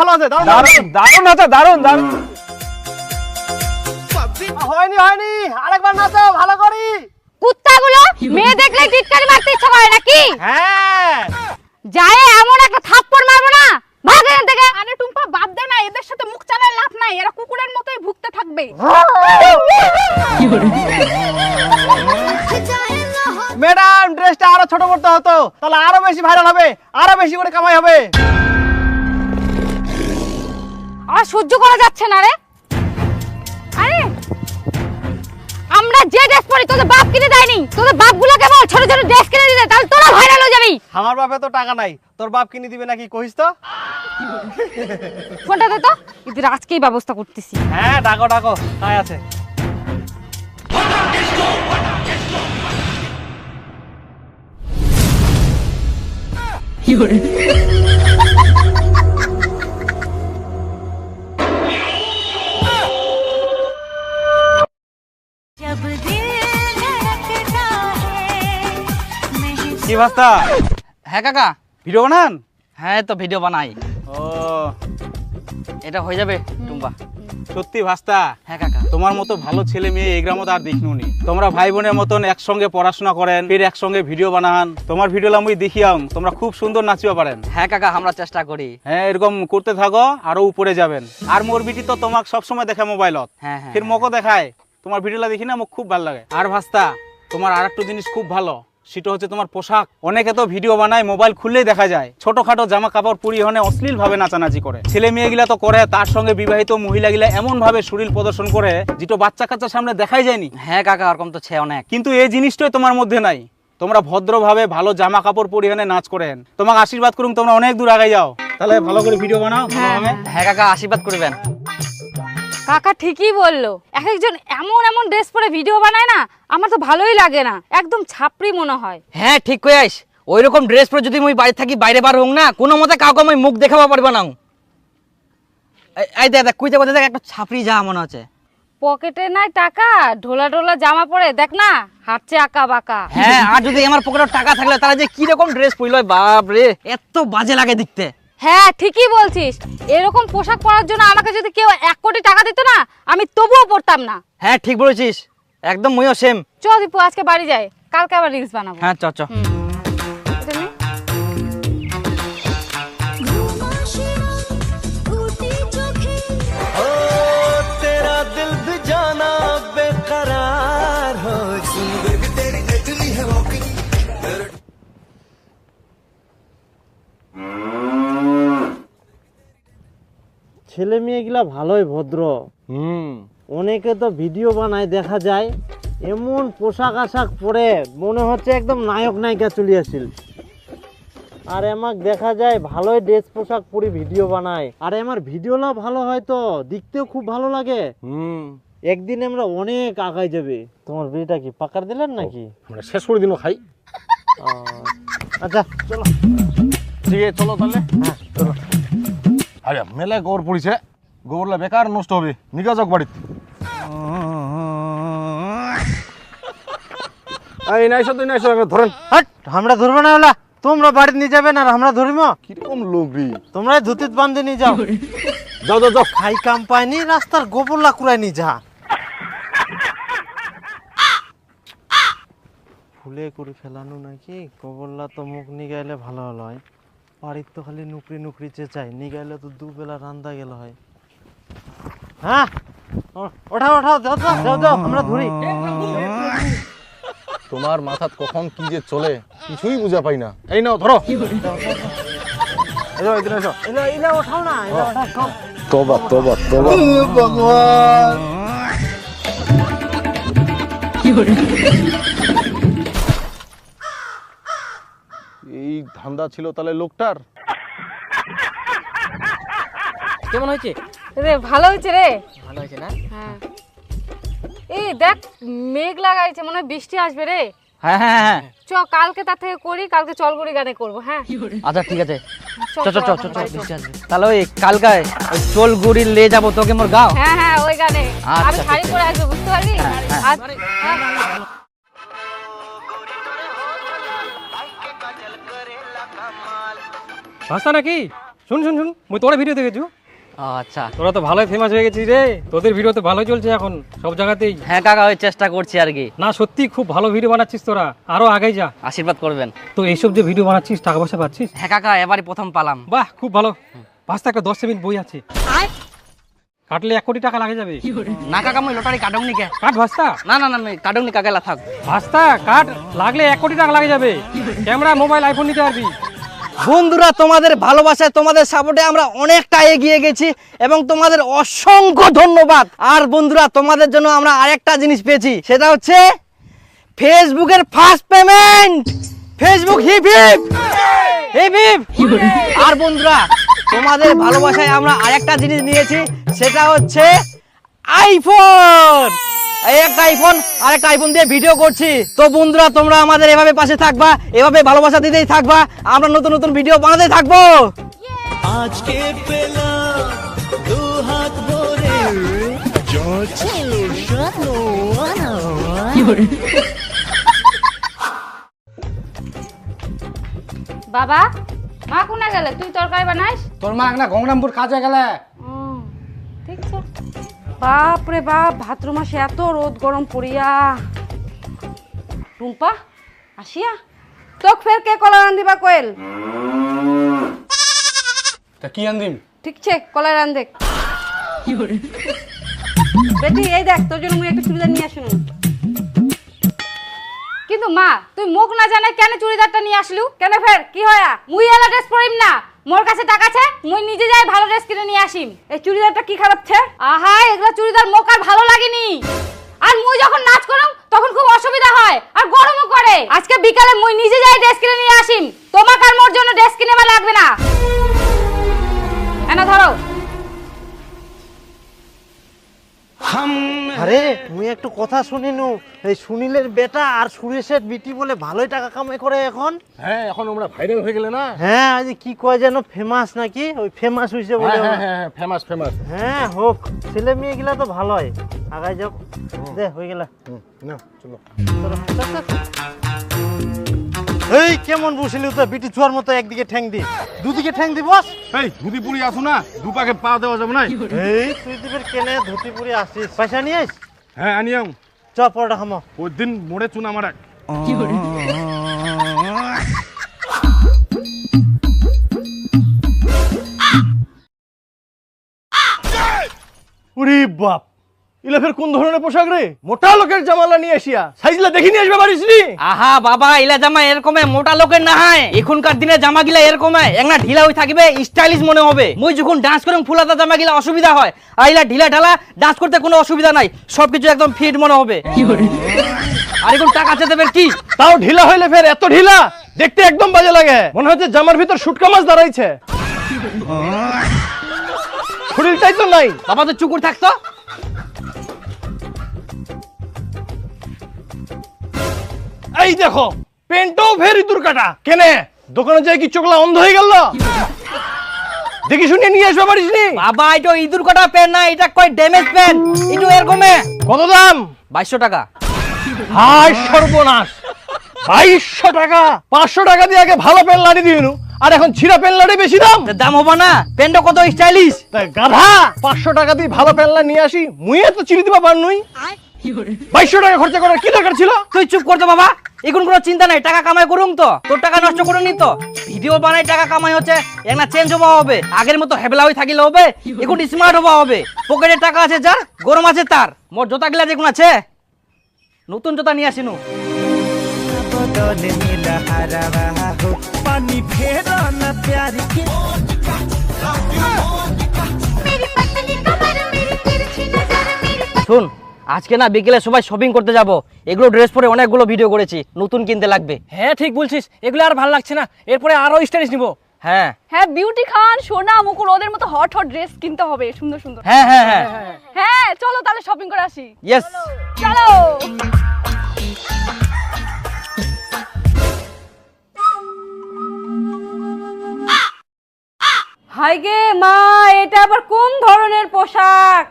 ভালো আছে, দারুণ দারুণ নাচা, দারুণ দারুণ। হয়নি হয়নি, আরেকবার নাচো ভালো করি। কুত্তাগুলো মেয়ে দেখলে টিটকারি মারতে ইচ্ছা করে নাকি? হ্যাঁ যায় এমন একটা থাপ্পড় মারবো না, ভাগ এখান থেকে। আরে টুম্পা বাদ দে না, এদের সাথে মুখ চালায় লাভ নাই, এরা কুকুরের মতোই ভুগতে থাকবে। ম্যাডাম ড্রেসটা আরো ছোট করতে হতো, তাহলে আরো বেশি ভাইরাল হবে, আরো বেশি করে কামাই হবে। আর সহ্য করা যাচ্ছে না রে। আরে আমরা যে ড্রেস পরি তোদের বাপ কিনে দেয়নি, তোদের বাপগুলো কেমন ছোট ছোট ড্রেস কিনে দিতে, তাহলে তোরা ভাইরাল হয়ে যাবি। আমার বাপে তো টাকা নাই, তোর বাপ কিনে দিবে নাকি কইস তো? ফোনটা দে তো, এদের আজকেই ব্যবস্থা করতেছি। হ্যাঁ ডাকো ডাকো, তাই আছে। কি ভাস্তা? হ্যাঁ কাকা। ভিডিও বানান? হ্যাঁ তো ভিডিও বানাই। ও এটা হয়ে যাবে টুম্পা? সত্যি ভাস্তা, হ্যাঁ কাকা। তোমার মতো ভালো ছেলে মেয়ে এই গ্রামে আর দেখিনুনি। তোমরা ভাই বোনের মতন একসঙ্গে পড়াশোনা করেন, ফির একসঙ্গে ভিডিও বানান। তোমার ভিডিও আমি দেখিয়াম, তোমরা খুব সুন্দর নাচিও পারেন। হ্যাঁ কাকা, আমরা চেষ্টা করি। হ্যাঁ এরকম করতে থাকো, আরো উপরে যাবেন। আর মোর বিটি তো তোমাকে সবসময় দেখে মোবাইলত, হ্যাঁ হ্যাঁ। ফির মকো দেখায়। তোমার ভিডিওটা দেখি না, মোক খুব ভালো লাগে। আর ভাস্তা, তোমার আর একটা জিনিস খুব ভালো, সেটা হচ্ছে তোমার পোশাক। অনেকে তো ভিডিও বানায়, মোবাইল খুললেই দেখা যায় ছোটখাটো জামা কাপড় পরিহনে অশ্লীল ভাবে নাচানাচি করে। ছেলে মেয়ে গিলা তো করে, তার সঙ্গে বিবাহিত মহিলা গিলা এমন ভাবে শরীর প্রদর্শন করে যেটা বাচ্চা কাচ্চার সামনে দেখাই যায়নি। হ্যাঁ কাকা, ওরকম তো ছে অনেক। কিন্তু এই জিনিসটাই তোমার মধ্যে নাই। তোমরা ভদ্রভাবে ভালো জামা কাপড় পরিহনে নাচ করেন। তোমাকে আশীর্বাদ করুন, তোমরা অনেক দূর আগে যাও। তাহলে ভালো করে ভিডিও বানাও ভালোভাবে। হ্যাঁ কাকা, আশীর্বাদ করবেন। কাকা ঠিকই বললো, এক একজন এমন এমন ড্রেস পরে ভিডিও বানায় না, আমার তো ভালোই লাগে না, একদম ছাপড়ি মনে হয়। হ্যাঁ ঠিক কই আইস, ওই রকম ড্রেস পরে যদি মই বাড়ি থাকি, বাইরে বার হোক না, কোনো মতে কাউকে আমি মুখ দেখাবো পারবো না। এই দেখ দেখ, কুইতে কোথায় দেখ, একটা ছাপড়ি যা মনে হচ্ছে। পকেটে নাই টাকা, ঢোলা ঢোলা জামা পরে দেখ না, হাঁটছে আঁকা বাঁকা। হ্যাঁ, আর যদি আমার পকেটে টাকা থাকলে তারা যে কি রকম ড্রেস পরল, বাপ রে, এত বাজে লাগে দেখতে। হ্যাঁ ঠিকই বলছিস, এরকম পোশাক পরার জন্য আমাকে যদি কেউ 1 কোটি টাকা দিত না, আমি তবুও পরতাম না। হ্যাঁ ঠিক বলেছিস, একদম মইও সেম। চ দীপু, আজকে বাড়ি যাই, কালকে আবার রিলস বানাবো। হ্যাঁ চ চ। এটা নে। ছেলে মেয়েগুলা ভালোই ভদ্র। অনেকে তো ভিডিও বানায়, দেখা যায় এমন পোশাক আশাক পরে মনে হচ্ছে একদম নায়ক নায়িকা চলে আসিল। আর আমাক দেখা যায় ভালোই ড্রেস পোশাক পরে ভিডিও বানায়, আর আমার ভিডিওটা ভালো হয় তো দেখতেও খুব ভালো লাগে। একদিন আমরা অনেক আগায় যাবে। তোমার বিয়েটা কি পাকার দিলেন নাকি? আমরা শেষ করে দিনও খাই। আচ্ছা চলো, ঠিক আছে চলো তাহলে। হ্যাঁ চলো। আরে মেলায় গোবর পড়িছে, গোবরলা বেকার নষ্ট হবে, নিকা যাক বাড়িতে। এই নাইছো তুই নাইছো, ধরেন। হাট, আমরা ধরবো না, ওলা তোমরা বাড়ি নিয়ে যাবে না, আর আমরা ধরিম? কিরকম লোক রে, তোমরা ধুতিত বান্ধে নিয়ে যাও। যাও যাও যাও। খাই কাম পায়নি, রাস্তার গোবরলা কুড়াই নি যা। ফুলে করে ফেলানো নাকি গোবরলা, তো মুখ নিগাইলে ভালো হলো হয়। বাড়ির তো খালি নুকরি নুকরি চেঁচাই, নিগাইলে তো দুবেলা রান্দা গেল হয়। হ্যাঁ ওঠাও ওঠাও, যাও যাও যাও যাও, আমরা ধরি। তোমার মাথাত কখন কি যে চলে কিছুই বুঝা পাই না। এই নাও ধরো। এসো এদিকে এসো। এলা এলা ওঠাও না, এলা ওঠাও সব। তোবা তোবা তোবা। ভগবান, এই ধান্দা ছিল তাহলে লোকটার। কেমন হয়েছে? রে ভালো হয়েছে রে। ভালো হয়েছে না? হ্যাঁ এই দেখ, মেঘ লাগাইছে, মনে হয় বৃষ্টি আসবে রে। হ্যাঁ হ্যাঁ হ্যাঁ। চ কালকে তার থেকে করি, কালকে চলগুড়ি গানে করবো। হ্যাঁ আচ্ছা ঠিক আছে, চ চ চ চ চ চ, বাড়ি চ। বৃষ্টি আসবে। তাহলে ওই কালকায় ওই চোল গুড়ি লে যাবো তোকে মোর গাও। হ্যাঁ হ্যাঁ ওই গানে। আচ্ছা, আমি শাড়ি ঠিক পরে আসবো, বুঝতে পারলি? হ্যাঁ। হ্যাঁ। ভাষা নাকি? শুন শুন শুন, মুই তোরে ভিডিও দেখেছু, ও আচ্ছা। তোরা তো ভালোই ফেমাস হয়ে গেছিস রে, তোদের ভিডিও তো ভালো চলছে এখন সব জায়গাতেই। হ্যাঁ কাকা, ওই চেষ্টা করছি আর কি। না সত্যি খুব ভালো ভিডিও বানাচ্ছিস তোরা, আরো আগে যা। আশীর্বাদ করবেন। তো এইসব যে ভিডিও বানাচ্ছিস টাকা পয়সা পাচ্ছিস? হ্যাঁ কাকা, এবারই প্রথম পালাম। বাহ খুব ভালো। পাঁচটা একটা 10 সেকেন্ড বই আছে, কাটলে 1 কোটি টাকা লাগে যাবে। না কাকা, মই লটারি কাটুনি কে। কাট ভাস্তা। না না না, আমি কাটুনি কাকেলা থাক। ভাস্তা কাট, লাগলে 1 কোটি টাকা লাগে যাবে। ক্যামেরা, মোবাইল, আইফোন নিতে পারবি। বন্ধুরা, তোমাদের ভালোবাসায় তোমাদের সাপোর্টে আমরা অনেকটা এগিয়ে গেছি এবং তোমাদের অসংখ্য ধন্যবাদ। আর বন্ধুরা, তোমাদের জন্য আমরা আরেকটা জিনিস পেয়েছি, সেটা হচ্ছে ফেসবুকের first payment. Facebook hip hip hip hip. আর বন্ধুরা, তোমাদের ভালোবাসায় আমরা আরেকটা জিনিস নিয়েছি, সেটা হচ্ছে আইফোন। একটা আইফোন আরেকটা আইফোন দিয়ে ভিডিও করছি। তো বন্ধুরা, তোমরা আমাদের এভাবে পাশে থাকবা, এভাবে ভালোবাসা দিতেই থাকবা, আমরা নতুন নতুন ভিডিও বানাতে থাকবো। আজকে পেলাম 2 হাত ভরে বাবা, মা কোনা গেলে? তুই তরকারি বানাইস? তোর মা না গঙ্গারামপুর কাজে গেলে। ঠিক আছে। বাপ রে বাপ, ভাদ্র মাসে এত রোদ গরম পড়িয়া। রুম্পা আসিয়া তোক ফের কে কলা রান্ধিবা কইল? তা কি আনদিম? ঠিক আছে, কলা রান্ধে। বেটি এই দেখ, তোর জন্য মুই একটা চুড়িদার নিয়ে আসুন। কিন্তু মা, তুই মুখ না জানে কেন চুড়িদারটা নিয়ে আসলু? কেন ফের কি হয়া? মুই এলা ড্রেস পরিম না, মোর কাছে টাকা আছে, মুই নিজে যাই ভালো ড্রেস কিনে নিয়ে আসিম। এই চুড়িদারটা কি খারাপ ছে? আহা, এগুলা চুড়িদার মোক আর ভালো লাগেনি। আর মুই যখন নাচ করম তখন খুব অসুবিধা হয় আর গরমও করে। আজকে বিকালে মুই নিজে যাই ড্রেস কিনে নিয়ে আসিম, তোমাকে আর মোর জন্য ড্রেস কিনে লাগবে না। এনা ধরো। আরে মুই একটু কথা শুনিনু, এই সুনীলের বেটা আর সুরেশের বিটি বলে ভালোই টাকা কামাই করে এখন। হ্যাঁ, এখন আমরা ভাইরাল হয়ে গেলে না। হ্যাঁ, আজ কি কয় যেন ফেমাস নাকি? ওই ফেমাস হইছে বলে। হ্যাঁ হ্যাঁ হ্যাঁ, ফেমাস ফেমাস। হ্যাঁ হোক, ছেলে মেয়ে গুলা তো ভালোই, আগাই যাও। দে হয়ে গেল। না চলো। এই কেমন বসিলি তো বিটি চুয়ার মতো, একদিকে ঠ্যাং দি, দুদিকে ঠ্যাং দি বস। এই ধুতি পুরি আসো না, দুপাকে পা দেওয়া যাবে না। এই তুই দিবের কেনে ধুতি পুরি আসিস, পয়সা নিয়ে আইস। হ্যাঁ আনিয়াম। চ পরোটা খামো। ওই দিন মোড়ে চুনা মারা। উরি বাপ, ইলা ফের কোন ধরনের পোশাক রে? মোটা লোকের জামালা নিয়ে আসিয়া সাইজলা দেখি নিয়ে আসবে পারিস নি? আহা বাবা, ইলা জামা এরকম মোটা লোকের না হয়। এখনকার দিনে জামা গিলা এরকম একনা ঢিলা হয়ে থাকবে, স্টাইলিশ মনে হবে। মুই যখন ডান্স করম ফুলাতা জামা গিলা অসুবিধা হয়, আর ইলা ঢিলা ঢালা ডান্স করতে কোনো অসুবিধা নাই, সবকিছু একদম ফিট মনে হবে। আর এখন টাকা চেতে দেবে কি? তাও ঢিলা হইলে ফের এত ঢিলা দেখতে একদম বাজে লাগে, মনে হচ্ছে জামার ভিতর শুটকা মাছ দাঁড়াইছে। শরীরটাই তো নাই। বাবা তো চুকুর থাকতো। এই দেখো, পেন্টও ফের ইঁদুর কাটা। কেনে দোকানে যাই কি চোখলা অন্ধ হয়ে গেল? দেখি শুনে নিয়ে আসবে পারিস নি? বাবা এটা ইঁদুর কাটা পেন না, এটা কয় ড্যামেজ পেন। এটা এরকম। কত দাম? 2200 টাকা। হায় সর্বনাশ, 2200 টাকা! 500 টাকা দিয়ে আগে ভালো পেন লাড়ি দিয়েনু, আর এখন ছিঁড়া পেন লাড়ি বেশি দাম। দাম হবে না? পেনটা কত স্টাইলিশ। তাই গাধা, 500 টাকা দিয়ে ভালো পেন লাড়ি নিয়ে আসি, মুই তো চিনি দিবা পার নই। 2200 টাকা খরচা করার কি দরকার ছিল? তুই চুপ করতো বাবা, এখন কোনো চিন্তা নাই, টাকা কামাই করুন তো, তোর টাকা নষ্ট করুন নি তো। ভিডিও বানাই টাকা কামাই হচ্ছে, একটা চেঞ্জ হওয়া হবে, আগের মতো হেবলা হয়ে থাকিলে হবে, এখন স্মার্ট হওয়া হবে। পকেটে টাকা আছে যার, গরম আছে তার। মোর জোতা গিলা দেখুন আছে, নতুন জোতা নিয়ে আসিনু। बदले नीला हरा हो पानी फेरा ना प्यार के শুন, আজকে না বিকেলে সবাই শপিং করতে যাব, এগুলো ড্রেস পরে অনেকগুলো ভিডিও করেছি, নতুন কিনতে লাগবে। হ্যাঁ ঠিক বলছিস, এগুলো আর ভালো লাগছে না, এরপরে আরো স্টাইলিশ নিবো। হ্যাঁ হ্যাঁ, বিউটি খান, সোনা, মুকুল, ওদের মতো হট হট ড্রেস কিনতে হবে, সুন্দর সুন্দর। হ্যাঁ হ্যাঁ হ্যাঁ হ্যাঁ চলো তাহলে শপিং করে আসি। ইয়েস। চলো। হাই গে মা, এটা আবার কোন ধরনের পোশাক?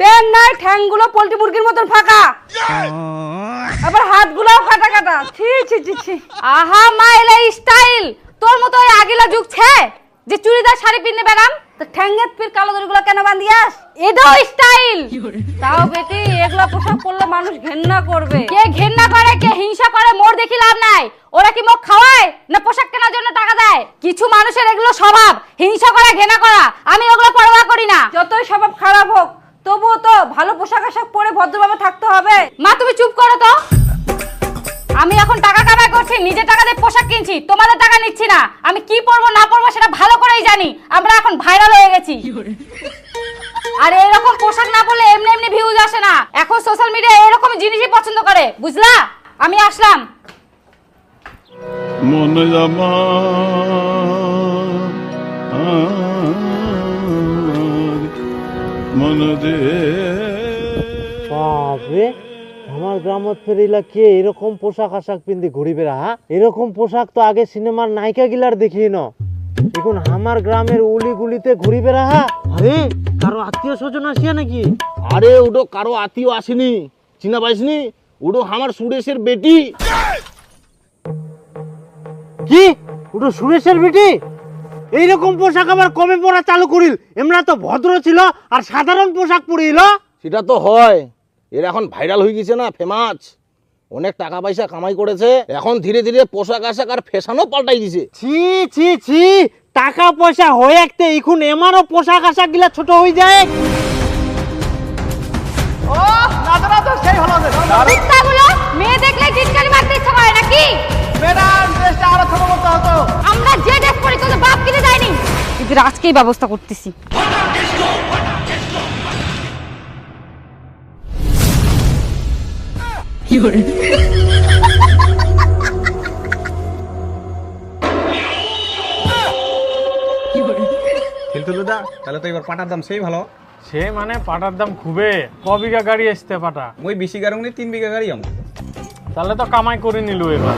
পেন নাই, ঠ্যাংগুলো পোল্ট্রি মুরগির মতন ফাঁকা, আবার হাতগুলোও কাটা কাটা। ছি ছি ছি ছি। আহা মা, এলা স্টাইল। তোর মতো ওই আগিলা যুগ ছে যে চুড়িদার শাড়ি পিনে বেড়াম তো ঠ্যাঙ্গেত পির কালো দড়িগুলো কেন বান্ধিয়াস? এটাও স্টাইল। তাও বেটি এগুলা পোশাক পরলে মানুষ ঘেন্না করবে। কে ঘেন্না করে কে হিংসা করে মোর দেখি লাভ নাই। ওরা কি মুখ খাওয়ায় না পোশাক কেনার জন্য টাকা দেয়? কিছু মানুষের এগুলো স্বভাব, হিংসা করা ঘেন্না করা। আমি ওগুলো পরোয়া করি না। যতই স্বভাব খারাপ হোক তবুও তো ভালো পোশাক আশাক পরে ভদ্রভাবে থাকতে হবে। মা তুমি চুপ করো তো। আমি এখন টাকা কামাই করছি, নিজে টাকা দিয়ে পোশাক কিনছি, তোমাদের টাকা নিচ্ছি না। আমি কি পরবো না পরবো সেটা ভালো করেই জানি। আমরা এখন ভাইরাল হয়ে গেছি। আর এরকম পোশাক না পরলে এমনি এমনি ভিউজ আসে না। এখন সোশ্যাল মিডিয়া এরকম জিনিসই পছন্দ করে, বুঝলা? আমি আসলাম। মনে জামা মনে দে বাপরে, আমার গ্রামত ফেরিলা কে এরকম পোশাক আশাক পিন্দি ঘুরি বেড়া? হ্যাঁ, এরকম পোশাক তো আগে সিনেমার নায়িকা গিলার দেখি ন, এখন আমার গ্রামের উলি গুলিতে ঘুরি বেড়া। হ্যাঁ, আরে কারো আত্মীয় স্বজন আসিয়া নাকি? আরে ওটো কারো আত্মীয় আসেনি, চিনা পাইসনি? ওটো আমার সুরেশের বেটি। কি ওটা সুরেশের বেটি? এইরকম পোশাক আবার কমে পরা চালু করিল? এমরা তো ভদ্র ছিল আর সাধারণ পোশাক পরিল। সেটা তো হয়, এর এখন ভাইরাল হয়ে গেছে না, ফেমাস, অনেক টাকা পয়সা কামাই করেছে, এখন ধীরে ধীরে পোশাক আশাক আর ফ্যাশনও পাল্টাই দিছে। ছি ছি ছি, টাকা পয়সা হয়ে একতে এখন এমারও পোশাক আশাক গিলা ছোট হয়ে যায়। কুত্তাগুলো মেয়ে দেখলে টিটকারি মারতে ইচ্ছা করে নাকি? আমরা যে ড্রেস পরি তোদের বাপ কিনে দেয়নি। এদের আজকেই ব্যবস্থা করতেছি। কিন্তু দাদা তাহলে তো এবার পাটার দাম সেই ভালো। সে মানে পাটার দাম খুবে। ক বিঘা গাড়ি আসতে পাটা? ওই 20 গাড়ি 3 বিঘা গাড়ি আম। তাহলে তো কামাই করে নিল এবার।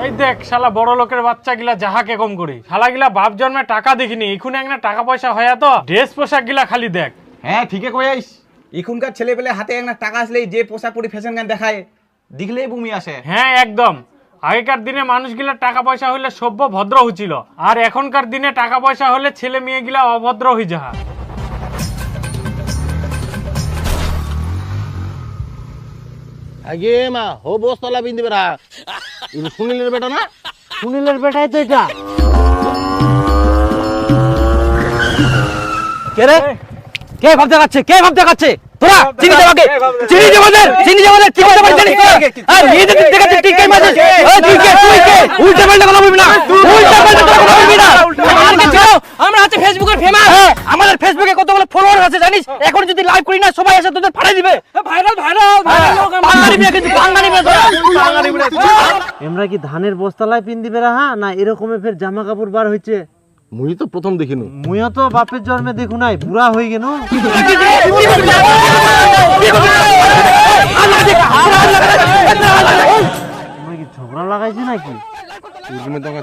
এই দেখ শালা বড় লোকের বাচ্চা গিলা যাহাকে কম করি, শালা গিলা বাপ জন্মে টাকা দেখিনি, এখন একটা টাকা পয়সা হয়া তো ড্রেস পোশাক গিলা খালি দেখ। হ্যাঁ ঠিকই কইস। এখনকার ছেলে পেলে হাতে একটা টাকা আসলেই যে পোশাক পরে ফ্যাশন গান দেখায়, দেখলেই বমি আসে। হ্যাঁ একদম। আগেকার দিনে মানুষগুলা টাকা পয়সা হলে সভ্য ভদ্র হচ্ছিল, আর এখনকার দিনে টাকা পয়সা হলে ছেলে মেয়ে গিলা অভদ্র হয়ে যাহা। আগে মা হো বস্তলা বিন্দি বেড়া, সুনীলের বেটা না? সুনীলের বেটাই তো এটা। কে রে? কে ভাব দেখাচ্ছে? কে ভাব দেখাচ্ছে? তোরা চিনি দেবাকে, চিনি দেবাদের, চিনি দেবাদের কি কথা বলছিস? আর নিজে দেখাচ্ছে ঠিক কাই মাঝে। ও তুই কে? উল্টা পাল্টা কথা বলবি না, উল্টা পাল্টা কথা বলবি না। আমাকে চাও, আমরা হচ্ছে ফেসবুকের ফেমাস। আমাদের ফেসবুকে কতগুলো ফলোয়ার আছে জানিস? এখন যদি লাইভ করি না সবাই এসে তোদের ফাড়াই দিবে। ভাইরাল ভাইরাল ভাইরাল লোক বাঙালি মেয়ে, কিন্তু বাঙালি মেয়ে তোরা বাঙালি মেয়ে। এমরা কি ধানের বস্তালায় পিন্দি বেড়া? হ্যাঁ, না এরকমে ফের জামা কাপড় বার হইছে? মুই তো প্রথম দেখিনু। মুইও তো বাপের জন্মে দেখু নাই, বুড়া হয়ে গেল। ঝগড়া লাগাইছে নাকি?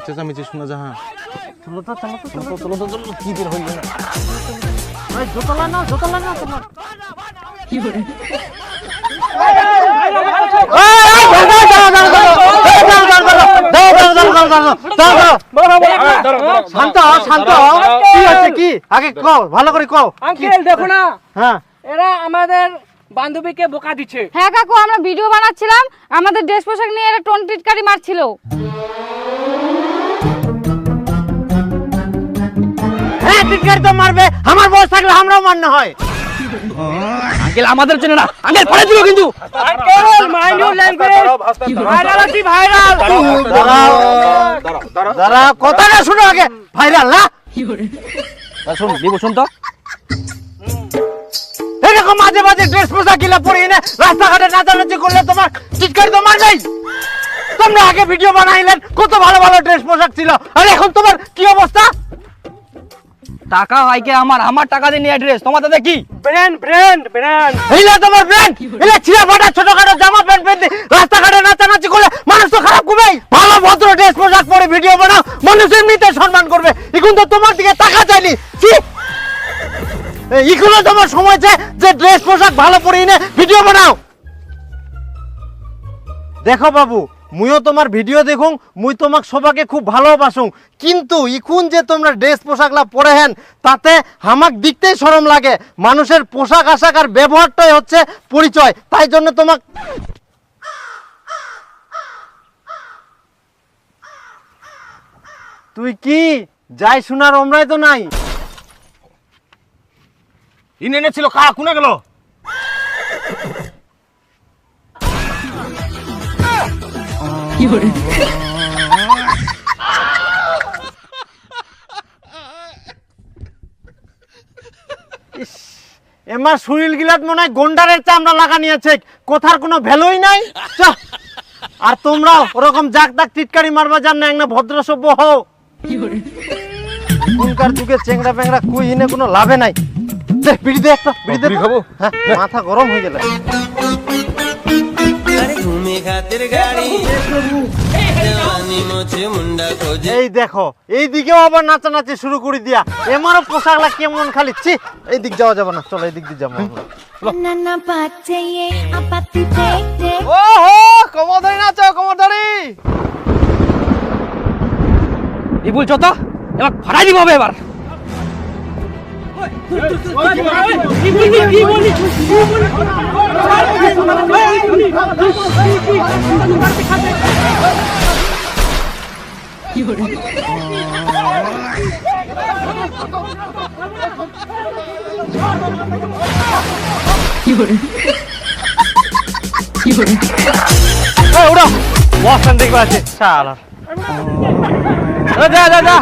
চেঁচামেচি শোনা যাহা। চলো তো চলো তো চলো তো চলো তো, কি বের হয়ে গেল? জোতলা না জোতলা না তোমার কি করে? শান্ত শান্ত, কি হচ্ছে কি? আগে কও, ভালো করে কও। আঙ্কেল দেখো না, হ্যাঁ এরা আমাদের বান্ধবীকে বোকা দিচ্ছে। হ্যাঁ কাকু, আমরা ভিডিও বানাচ্ছিলাম, আমাদের ড্রেস পোশাক নিয়ে এরা টোন টিটকারি মারছিল। হ্যাঁ টিটকারি তো মারবে, আমার বয়স থাকলে আমরাও মারনা হয়। আঙ্কেল আমাদের জন্য না, আঙ্কেল পড়ে দিও কিন্তু। Uncle mind your language, viral আছে ভাইরাল। দাঁড়া, কথাটা শুনো আগে। ভাইরাল না? শুন দিব, শুন তো। এরকম মাঝে মাঝে ড্রেস পোশাক গিলা পরে এনে রাস্তাঘাটে নাচানাচি করলে তোমার টিটকারি তো মারবেই। তোমরা আগে ভিডিও বানাইলেন, কত ভালো ভালো ড্রেস পোশাক ছিল, আর এখন তোমার কি অবস্থা? টাকা হয় কি আমার? আমার টাকা দিয়ে নিয়ে ড্রেস, তোমাদের কি ব্র্যান্ড ব্র্যান্ড ব্র্যান্ড। এইলা তোমার ব্র্যান্ড? এলা ছিঁড়া ফাটা ছোটখাটো জামা প্যান্ট পরে রাস্তাঘাটে নাচানাচি করলে মানুষ তো খারাপ করবেই। ভালো ভদ্র ড্রেস পোশাক পরে ভিডিও বানাও, মানুষ এমনিতে সম্মান করবে। এখন তো তোমার দিকে টাকা চাইনি। কি এখনো তোমার সময় আছে যে ড্রেস পোশাক ভালো পরে এনে ভিডিও বানাও। দেখো বাবু, মুইও তোমার ভিডিও দেখুন, মুই তোমাক সবাকে খুব ভালোবাসুং, কিন্তু এখন যে তোমরা ড্রেস পোশাকলা পরে হেন তাতে আমাক দেখতেই শরম লাগে। মানুষের পোশাক আশাক আর ব্যবহারটাই হচ্ছে পরিচয়, তাই জন্য তোমাক তুই কি যাই শোনার অমরাই তো নাই। ইন এনেছিল কা কোনে গেল? এমার শরীর গিলাত মনে হয় গন্ডারের চামড়া লাগা নিয়েছে, কথার কোনো ভ্যালুই নাই। চ। আর তোমরা ওরকম জাক তাক টিটকারি মারবা জান না, একটা ভদ্র সভ্য হও। এখনকার যুগে চেংড়া পেংড়া কুই হিনে কোনো লাভে নাই। দে বিড়ি দে একটা, বিড়ি দে। খাবো? হ্যাঁ, মাথা গরম হয়ে গেল। এই দেখো, এই দিকেও আবার নাচানাচি শুরু করে দিয়া। এমারও পোশাকলা কেমন খালি ছি। এই দিক যাওয়া যাবে না, চলো এই দিক দিয়ে যাবো আমরা। ওহো, কমরদারি নাচো, কমরদারি। এই বলছো তো এবার ফাড়াই দিব হবে এবার। ওরা বস দেখবা আছে শালা। যা যা যা।